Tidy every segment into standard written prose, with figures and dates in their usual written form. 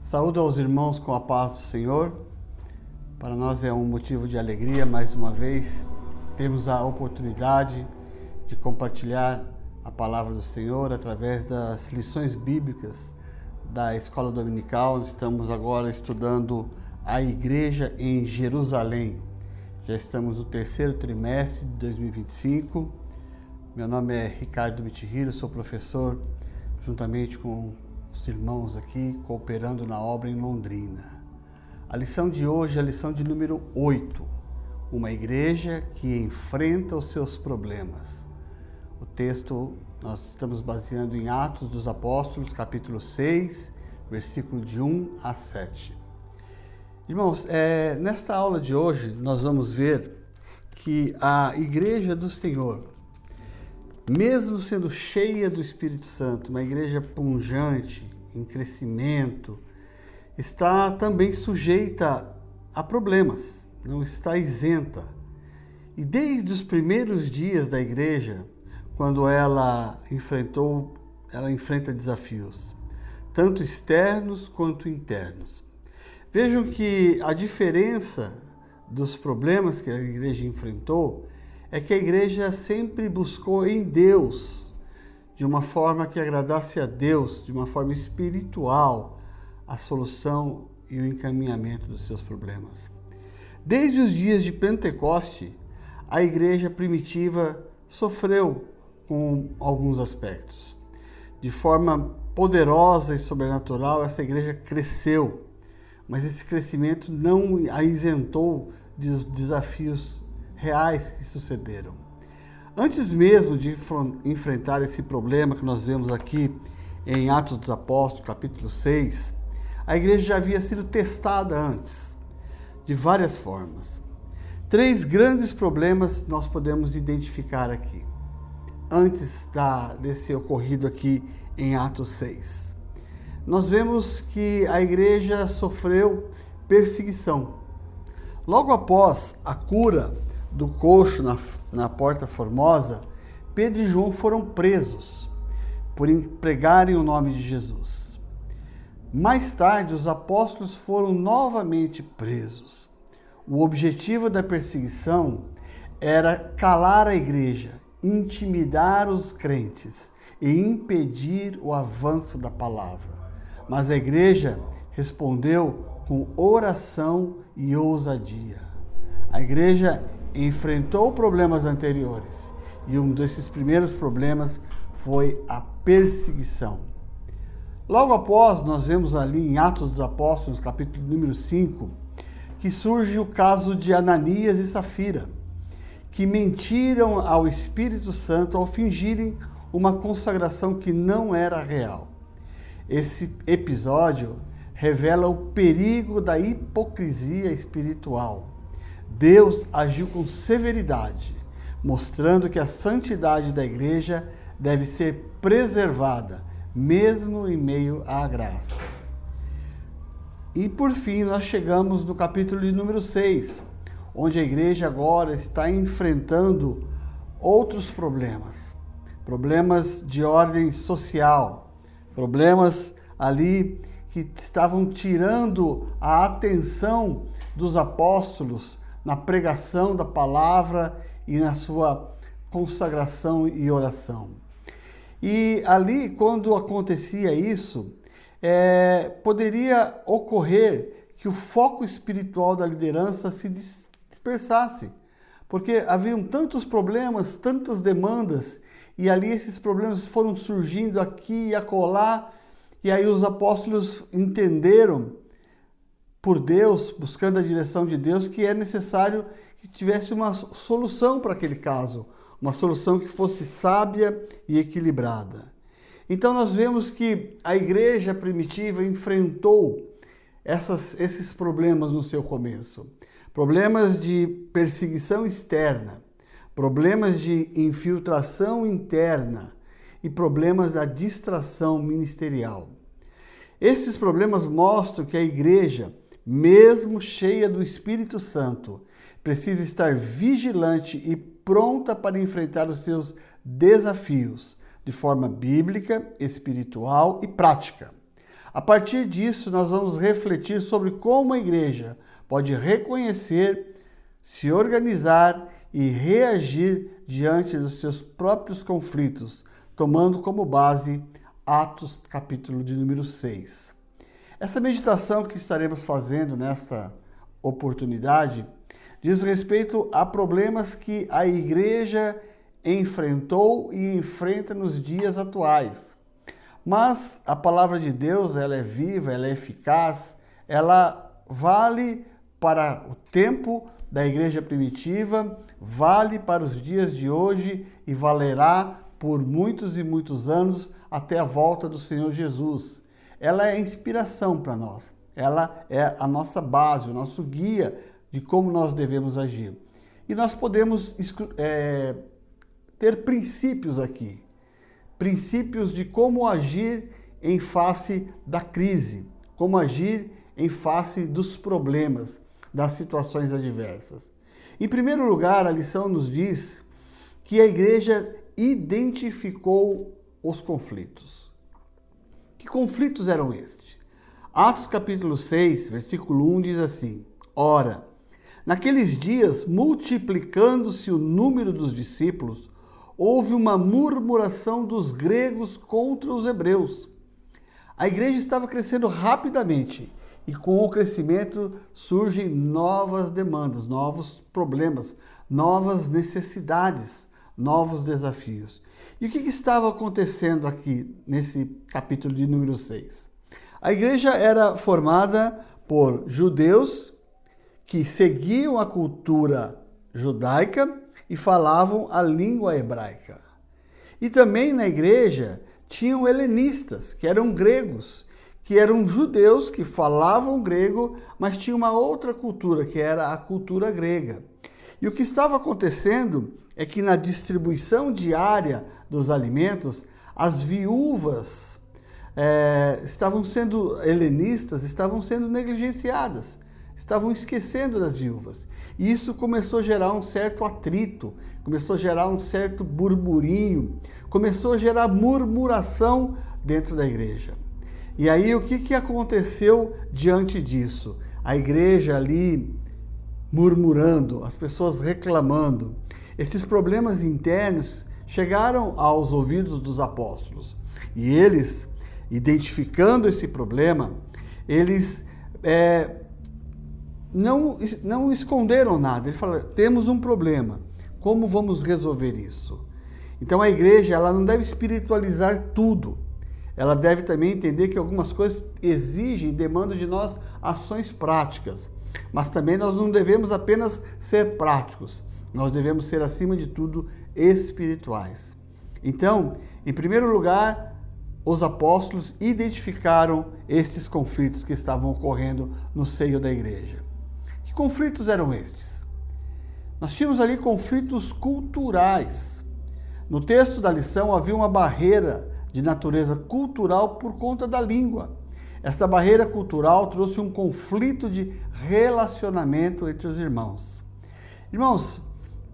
Saúdo aos irmãos com a paz do Senhor. Para nós é um motivo de alegria, mais uma vez, termos a oportunidade de compartilhar a palavra do Senhor através das lições bíblicas da Escola Dominical. Estamos agora estudando a Igreja em Jerusalém. Já estamos no terceiro trimestre de 2025. Meu nome é Ricardo Michihiro, sou professor juntamente com os irmãos aqui, cooperando na obra em Londrina. A lição de hoje é a lição de número 8, uma igreja que enfrenta os seus problemas. O texto nós estamos baseando em Atos dos Apóstolos, capítulo 6, versículo de 1 a 7. Irmãos, nesta aula de hoje nós vamos ver que a igreja do Senhor, mesmo sendo cheia do Espírito Santo, uma igreja pujante, em crescimento, está também sujeita a problemas, não está isenta. E desde os primeiros dias da igreja, quando ela enfrenta desafios, tanto externos quanto internos. Vejam que a diferença dos problemas que a igreja enfrentou é que a igreja sempre buscou em Deus, de uma forma que agradasse a Deus, de uma forma espiritual, a solução e o encaminhamento dos seus problemas. Desde os dias de Pentecoste, a igreja primitiva sofreu com alguns aspectos. De forma poderosa e sobrenatural, essa igreja cresceu, mas esse crescimento não a isentou dos desafios reais que sucederam. Antes mesmo de enfrentar esse problema que nós vemos aqui em Atos dos Apóstolos, capítulo 6, a igreja já havia sido testada antes, de várias formas. 3 grandes problemas nós podemos identificar aqui, antes desse ocorrido aqui em Atos 6. Nós vemos que a igreja sofreu perseguição. Logo após a cura do coxo na Porta Formosa, Pedro e João foram presos por pregarem o nome de Jesus. Mais tarde, os apóstolos foram novamente presos. O objetivo da perseguição era calar a igreja, intimidar os crentes e impedir o avanço da palavra. Mas a igreja respondeu com oração e ousadia. A igreja enfrentou problemas anteriores e um desses primeiros problemas foi a perseguição. Logo após, nós vemos ali em Atos dos Apóstolos, capítulo número 5, que surge o caso de Ananias e Safira, que mentiram ao Espírito Santo ao fingirem uma consagração que não era real. Esse episódio revela o perigo da hipocrisia espiritual. Deus agiu com severidade, mostrando que a santidade da igreja deve ser preservada, mesmo em meio à graça. E por fim, nós chegamos no capítulo de número 6, onde a igreja agora está enfrentando outros problemas. Problemas de ordem social, problemas ali que estavam tirando a atenção dos apóstolos na pregação da palavra e na sua consagração e oração. E ali, quando acontecia isso, poderia ocorrer que o foco espiritual da liderança se dispersasse, porque haviam tantos problemas, tantas demandas, e ali esses problemas foram surgindo aqui e acolá, e aí os apóstolos entenderam, por Deus, buscando a direção de Deus, que é necessário que tivesse uma solução para aquele caso, uma solução que fosse sábia e equilibrada. Então nós vemos que a igreja primitiva enfrentou esses problemas no seu começo. Problemas de perseguição externa, problemas de infiltração interna e problemas da distração ministerial. Esses problemas mostram que a igreja, mesmo cheia do Espírito Santo, precisa estar vigilante e pronta para enfrentar os seus desafios de forma bíblica, espiritual e prática. A partir disso, nós vamos refletir sobre como a igreja pode reconhecer, se organizar e reagir diante dos seus próprios conflitos, tomando como base Atos, capítulo de número 6. Essa meditação que estaremos fazendo nesta oportunidade diz respeito a problemas que a igreja enfrentou e enfrenta nos dias atuais. Mas a palavra de Deus, ela é viva, ela é eficaz, ela vale para o tempo da igreja primitiva, vale para os dias de hoje e valerá por muitos e muitos anos até a volta do Senhor Jesus. Ela é inspiração para nós, ela é a nossa base, o nosso guia de como nós devemos agir. E nós podemos ter princípios aqui, princípios de como agir em face da crise, como agir em face dos problemas, das situações adversas. Em primeiro lugar, a lição nos diz que a igreja identificou os conflitos. Que conflitos eram estes? Atos capítulo 6, versículo 1 diz assim: Ora, naqueles dias, multiplicando-se o número dos discípulos, houve uma murmuração dos gregos contra os hebreus. A igreja estava crescendo rapidamente e com o crescimento surgem novas demandas, novos problemas, novas necessidades, novos desafios. E o que estava acontecendo aqui nesse capítulo de número 6? A igreja era formada por judeus que seguiam a cultura judaica e falavam a língua hebraica. E também na igreja tinham helenistas, que eram gregos, que eram judeus que falavam grego, mas tinham uma outra cultura, que era a cultura grega. E o que estava acontecendo é que na distribuição diária dos alimentos, as viúvas helenistas estavam sendo negligenciadas, estavam esquecendo das viúvas. E isso começou a gerar um certo atrito, começou a gerar um certo burburinho, começou a gerar murmuração dentro da igreja. E aí o que aconteceu diante disso? A igreja ali murmurando, as pessoas reclamando. Esses problemas internos chegaram aos ouvidos dos apóstolos. E eles, identificando esse problema, eles não esconderam nada. Ele fala: temos um problema, como vamos resolver isso? Então a igreja, ela não deve espiritualizar tudo. Ela deve também entender que algumas coisas exigem e demandam de nós ações práticas. Mas também nós não devemos apenas ser práticos. Nós devemos ser, acima de tudo, espirituais. Então, em primeiro lugar, os apóstolos identificaram esses conflitos que estavam ocorrendo no seio da igreja. Que conflitos eram estes? Nós tínhamos ali conflitos culturais. No texto da lição havia uma barreira de natureza cultural por conta da língua. Esta barreira cultural trouxe um conflito de relacionamento entre os irmãos. Irmãos,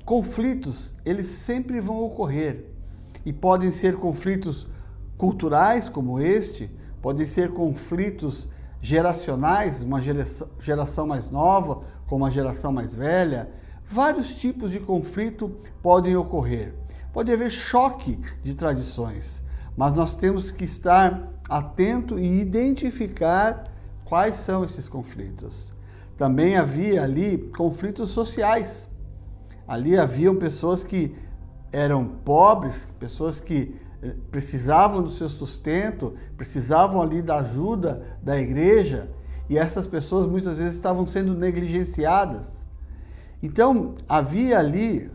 conflitos, eles sempre vão ocorrer. E podem ser conflitos culturais, como este, podem ser conflitos geracionais, uma geração mais nova com uma geração mais velha. Vários tipos de conflito podem ocorrer. Pode haver choque de tradições, mas nós temos que estar atento e identificar quais são esses conflitos. Também havia ali conflitos sociais. Ali haviam pessoas que eram pobres, pessoas que precisavam do seu sustento, precisavam ali da ajuda da igreja, e essas pessoas muitas vezes estavam sendo negligenciadas. Então, havia ali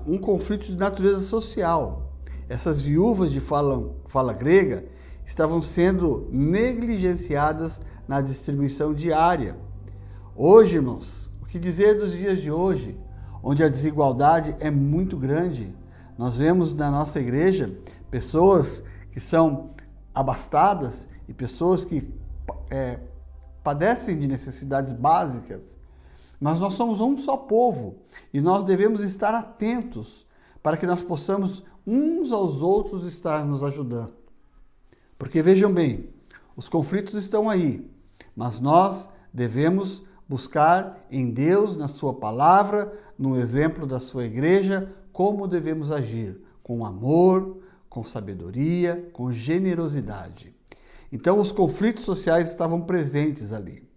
um conflito de natureza social. Essas viúvas de fala grega estavam sendo negligenciadas na distribuição diária. Hoje, irmãos, o que dizer dos dias de hoje, onde a desigualdade é muito grande? Nós vemos na nossa igreja pessoas que são abastadas e pessoas que padecem de necessidades básicas. Mas nós somos um só povo e nós devemos estar atentos para que nós possamos uns aos outros estar nos ajudando. Porque vejam bem, Os conflitos estão aí, mas nós devemos buscar em Deus, na sua palavra, no exemplo da sua igreja, como devemos agir, com amor, com sabedoria, com generosidade. Então os conflitos sociais estavam presentes ali.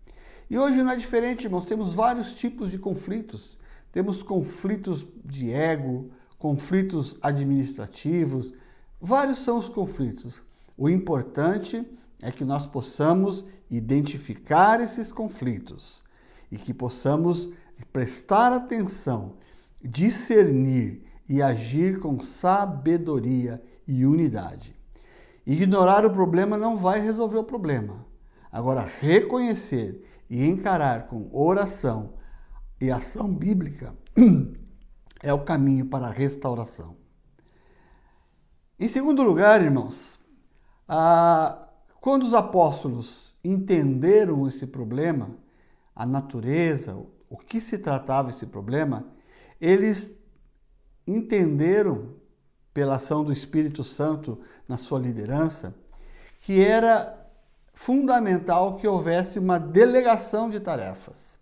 E hoje não é diferente, irmãos, temos vários tipos de conflitos. Temos conflitos de ego, conflitos administrativos, vários são os conflitos. O importante é que nós possamos identificar esses conflitos e que possamos prestar atenção, discernir e agir com sabedoria e unidade. Ignorar o problema não vai resolver o problema. Agora, reconhecer e encarar com oração e ação bíblica é o caminho para a restauração. Em segundo lugar, irmãos, quando os apóstolos entenderam esse problema, a natureza, o que se tratava esse problema, eles entenderam, pela ação do Espírito Santo na sua liderança, que era fundamental que houvesse uma delegação de tarefas.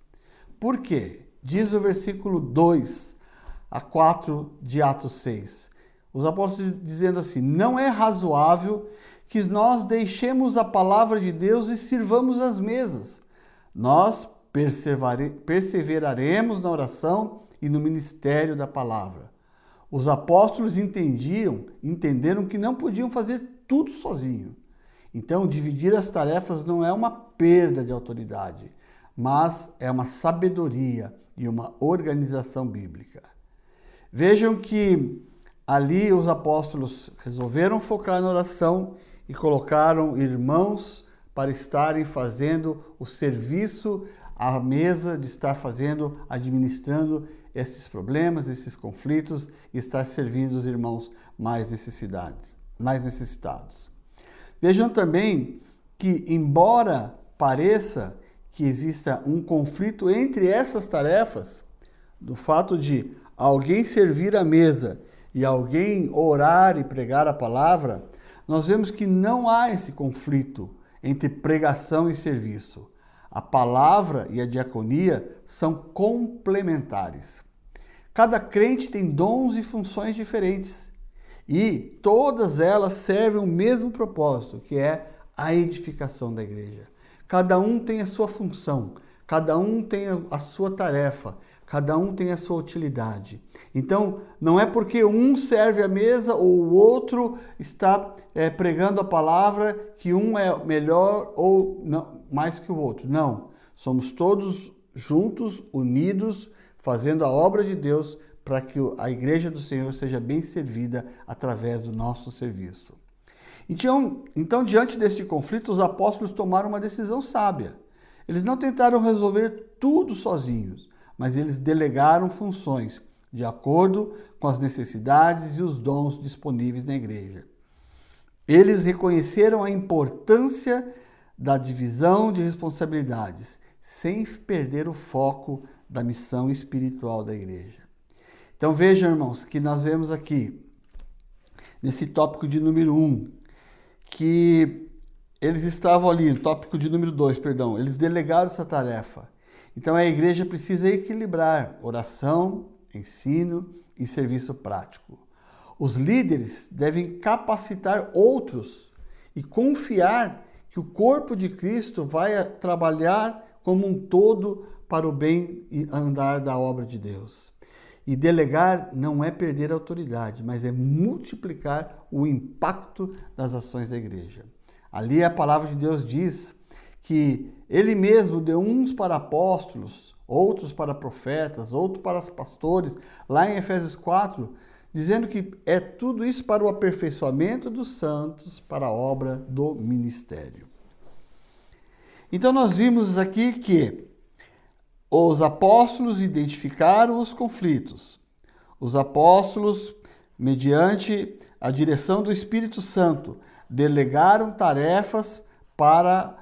Por quê? Diz o versículo 2 a 4 de Atos 6. Os apóstolos dizendo assim: não é razoável que nós deixemos a palavra de Deus e sirvamos as mesas. Nós perseveraremos na oração e no ministério da palavra. Os apóstolos entenderam que não podiam fazer tudo sozinho. Então, dividir as tarefas não é uma perda de autoridade, mas é uma sabedoria e uma organização bíblica. Vejam que ali os apóstolos resolveram focar na oração e colocaram irmãos para estarem fazendo o serviço à mesa, de estar administrando esses problemas, esses conflitos e estar servindo os irmãos mais necessitados. Vejam também que, embora pareça que exista um conflito entre essas tarefas, do fato de alguém servir a mesa e alguém orar e pregar a palavra, nós vemos que não há esse conflito entre pregação e serviço. A palavra e a diaconia são complementares. Cada crente tem dons e funções diferentes e todas elas servem o mesmo propósito, que é a edificação da igreja. Cada um tem a sua função, cada um tem a sua tarefa, cada um tem a sua utilidade. Então, não é porque um serve a mesa ou o outro está pregando a palavra que um é melhor ou não, mais que o outro. Não, somos todos juntos, unidos, fazendo a obra de Deus para que a igreja do Senhor seja bem servida através do nosso serviço. Então, diante deste conflito, os apóstolos tomaram uma decisão sábia. Eles não tentaram resolver tudo sozinhos, mas eles delegaram funções de acordo com as necessidades e os dons disponíveis na igreja. Eles reconheceram a importância da divisão de responsabilidades, sem perder o foco da missão espiritual da igreja. Então vejam, irmãos, que nós vemos aqui, nesse tópico de número 1, que eles estavam ali, no tópico de número 2, perdão, eles delegaram essa tarefa. Então a igreja precisa equilibrar oração, ensino e serviço prático. Os líderes devem capacitar outros e confiar que o corpo de Cristo vai trabalhar como um todo para o bem e andar da obra de Deus. E delegar não é perder a autoridade, mas é multiplicar o impacto das ações da igreja. Ali a palavra de Deus diz que ele mesmo deu uns para apóstolos, outros para profetas, outros para pastores, lá em Efésios 4, dizendo que é tudo isso para o aperfeiçoamento dos santos, para a obra do ministério. Então nós vimos aqui que os apóstolos identificaram os conflitos. Os apóstolos, mediante a direção do Espírito Santo, delegaram tarefas para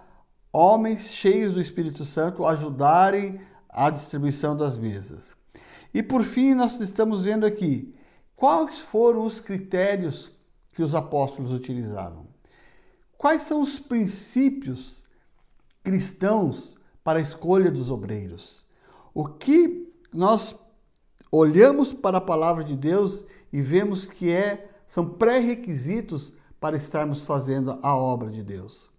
homens cheios do Espírito Santo ajudarem a distribuição das mesas. E por fim, nós estamos vendo aqui quais foram os critérios que os apóstolos utilizaram. quais são os princípios cristãos para a escolha dos obreiros? O que nós olhamos para a palavra de Deus e vemos que são pré-requisitos para estarmos fazendo a obra de Deus.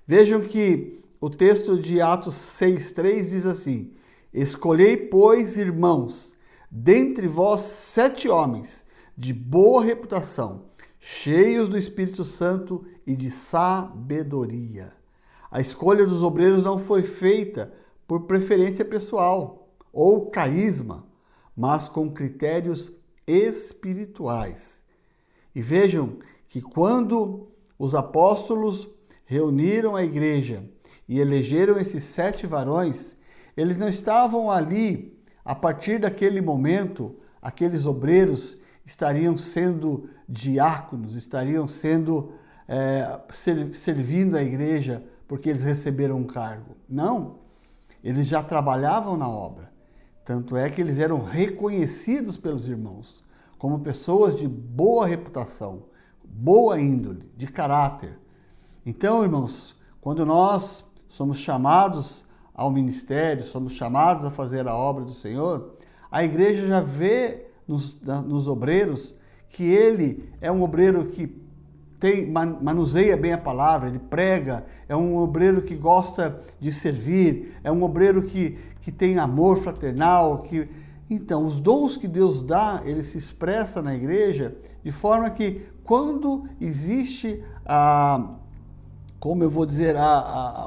Vejam que o texto de Atos 6,3 diz assim: escolhei, pois, irmãos, dentre vós 7 homens de boa reputação, cheios do Espírito Santo e de sabedoria. A escolha dos obreiros não foi feita por preferência pessoal ou carisma, mas com critérios espirituais. E vejam que quando os apóstolos reuniram a igreja e elegeram esses 7 varões, eles não estavam ali, a partir daquele momento, aqueles obreiros estariam sendo diáconos, estariam servindo a igreja porque eles receberam um cargo. Não, eles já trabalhavam na obra. Tanto é que eles eram reconhecidos pelos irmãos como pessoas de boa reputação, boa índole, de caráter. Então, irmãos, quando nós somos chamados ao ministério, somos chamados a fazer a obra do Senhor, a igreja já vê nos obreiros que ele é um obreiro que manuseia bem a palavra, ele prega, é um obreiro que gosta de servir, é um obreiro que tem amor fraternal. Então, os dons que Deus dá, ele se expressa na igreja de forma que quando existe a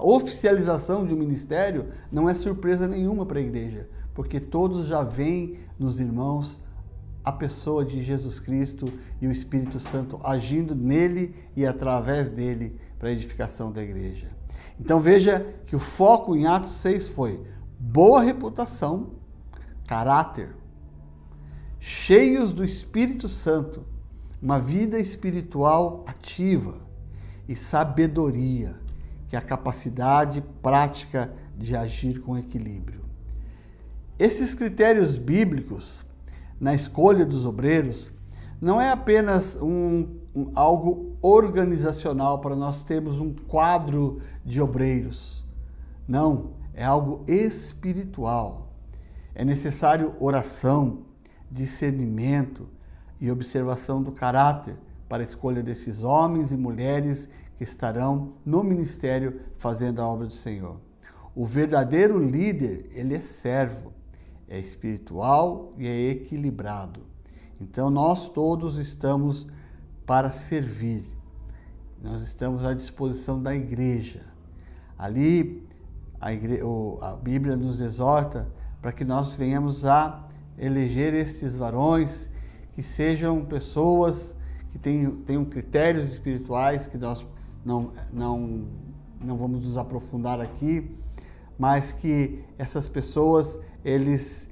oficialização de um ministério, não é surpresa nenhuma para a igreja, porque todos já veem nos irmãos a pessoa de Jesus Cristo e o Espírito Santo agindo nele e através dele para a edificação da igreja. Então veja que o foco em Atos 6 foi boa reputação, caráter, cheios do Espírito Santo, uma vida espiritual ativa e sabedoria, que é a capacidade prática de agir com equilíbrio. Esses critérios bíblicos na escolha dos obreiros não é apenas algo organizacional para nós termos um quadro de obreiros. Não, é algo espiritual. É necessário oração, discernimento e observação do caráter para a escolha desses homens e mulheres que estarão no ministério fazendo a obra do Senhor. O verdadeiro líder, ele é servo, é espiritual e é equilibrado. Então nós todos estamos para servir. Nós estamos à disposição da igreja. Ali a Bíblia nos exorta para que nós venhamos a eleger estes varões que sejam pessoas que tenham critérios espirituais que nós não vamos nos aprofundar aqui, mas que essas pessoas eles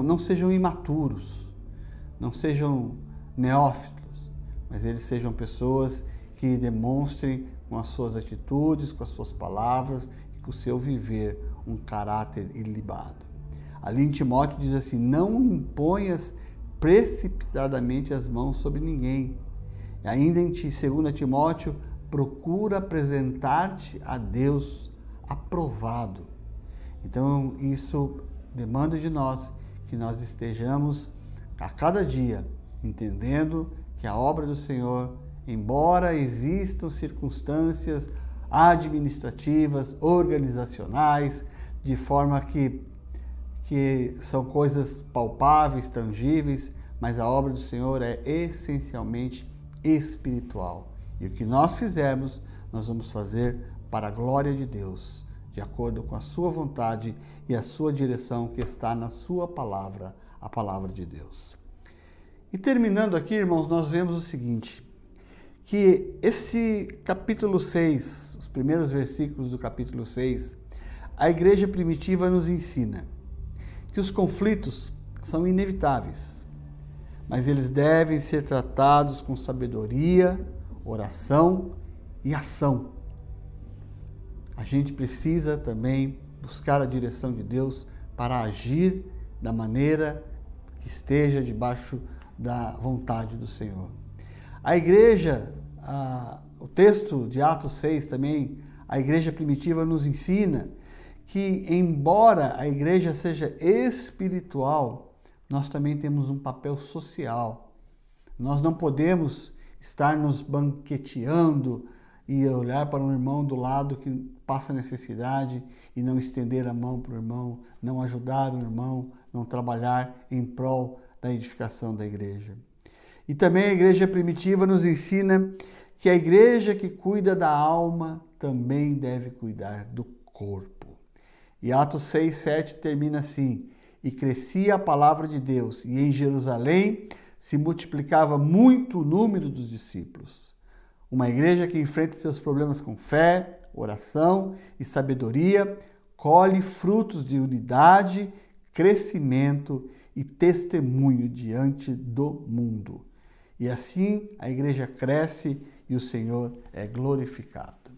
não sejam imaturos, não sejam neófitos, mas eles sejam pessoas que demonstrem com as suas atitudes, com as suas palavras e com o seu viver um caráter ilibado. Ali em Timóteo diz assim: não imponhas precipitadamente as mãos sobre ninguém. E ainda em 2 Timóteo, procura apresentar-te a Deus aprovado. Então isso demanda de nós que nós estejamos a cada dia entendendo que a obra do Senhor, embora existam circunstâncias administrativas, organizacionais, de forma que são coisas palpáveis, tangíveis, mas a obra do Senhor é essencialmente espiritual. E o que nós fizermos, nós vamos fazer para a glória de Deus, de acordo com a sua vontade e a sua direção que está na sua palavra, a palavra de Deus. E terminando aqui, irmãos, nós vemos o seguinte, que esse capítulo 6, os primeiros versículos do capítulo 6, a igreja primitiva nos ensina que os conflitos são inevitáveis, mas eles devem ser tratados com sabedoria, oração e ação. A gente precisa também buscar a direção de Deus para agir da maneira que esteja debaixo da vontade do Senhor. A igreja, o texto de Atos 6 também, a igreja primitiva nos ensina que, embora a igreja seja espiritual, nós também temos um papel social. Nós não podemos estar nos banqueteando e olhar para um irmão do lado que passa necessidade e não estender a mão para o irmão, não ajudar o irmão, não trabalhar em prol da edificação da igreja. E também a igreja primitiva nos ensina que a igreja que cuida da alma também deve cuidar do corpo. E Atos 6, 7 termina assim: e crescia a palavra de Deus, e em Jerusalém se multiplicava muito o número dos discípulos. Uma igreja que enfrenta seus problemas com fé, oração e sabedoria, colhe frutos de unidade, crescimento e testemunho diante do mundo. E assim a igreja cresce e o Senhor é glorificado.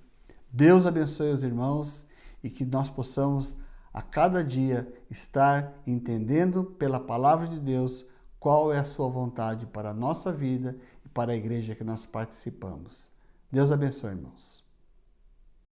Deus abençoe os irmãos e que nós possamos a cada dia estar entendendo pela palavra de Deus qual é a sua vontade para a nossa vida e para a igreja que nós participamos. Deus abençoe, irmãos.